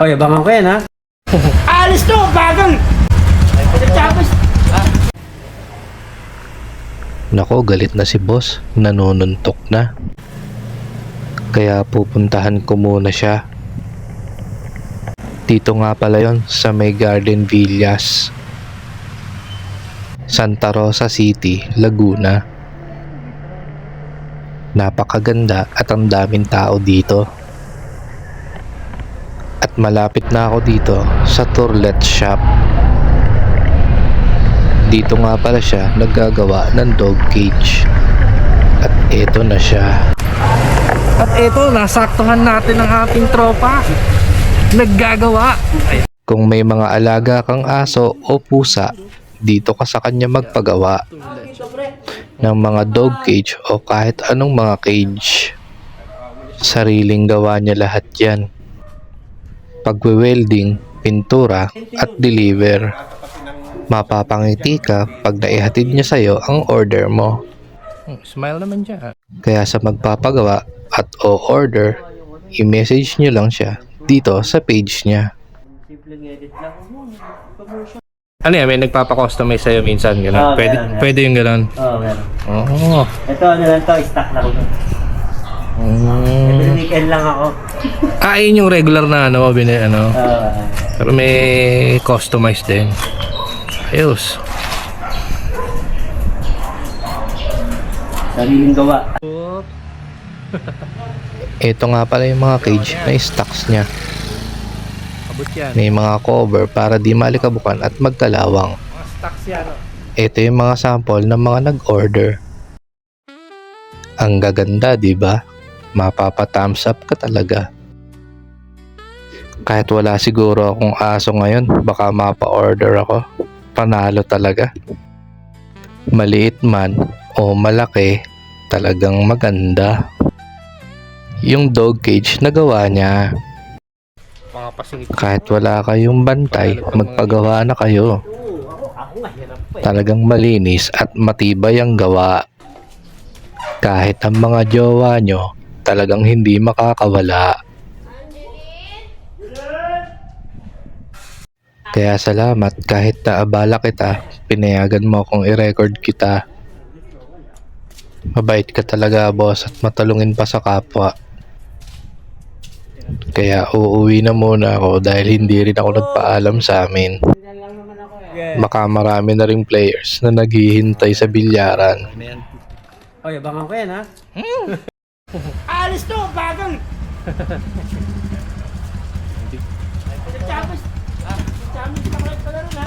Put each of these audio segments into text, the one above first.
Oy, abangan ko yan ha. Alis to, bagal! Nako, galit na si boss. Nanununtok na. Kaya pupuntahan ko muna siya. Dito nga pala yon sa may Garden Villas, Santa Rosa City, Laguna. Napakaganda at ang daming tao dito. At malapit na ako dito sa tourlet shop. Dito nga pala siya naggagawa ng dog cage. At eto na siya. At eto, nasaktuhan natin ang ating tropa. Naggagawa. Kung may mga alaga kang aso o pusa, dito ka sa kanya magpagawa ng mga dog cage o kahit anong mga cage. Sariling gawa niya lahat yan. Pagwe-welding, pintura at deliver. Mapapangiti ka pag naihatid niya sa'yo ang order mo. Smile naman siya. Kaya sa magpapagawa at o-order, i-message nyo lang siya dito sa page niya. Ano yan, may nagpapa-customize sa'yo minsan, gano'n? Oo, Pwede, meron. pwede yung gano'n? Oo, meron. Oo. Ito ano lang to, stock lang ko. Every weekend lang ako. Yun yung regular na ano, ano. Pero may customized din. Ayos. Sariling gawa. Ito nga pala yung mga cage na stocks niya. Abot yan. May mga cover para di malikabukan at magkalawang. Mga stocks yan. Ito yung mga sample ng mga nag-order. Ang gaganda, di ba? Mapapa-thumbs up ka talaga. Kahit wala siguro akong aso ngayon, baka mapa-order ako. Panalo talaga. Maliit man o malaki, talagang maganda. Yung dog cage na gawa niya. Mga pasingit. Kahit wala kayong bantay, magpagawa na kayo. Talagang malinis at matibay ang gawa. Kahit ang mga jowa nyo, talagang hindi makakawala. Kaya salamat kahit naabala kita, pinayagan mo akong i-record kita. Mabait ka talaga, boss, at matalungin pa sa kapwa. Kaya uuwi na muna ako dahil hindi rin ako nagpaalam sa amin. Baka marami na ring players na naghihintay sa bilyaran. Oy, abangan ko yan ha. Alis to, bagal!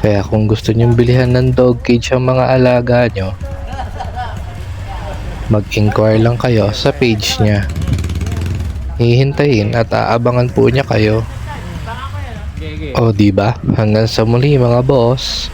Kaya kung gusto nyong bilihan ng dog cage ang mga alaga nyo, mag-inquire lang kayo sa page niya. Hihintayin at aabangan po niya kayo. O diba? Hanggang sa muli mga boss.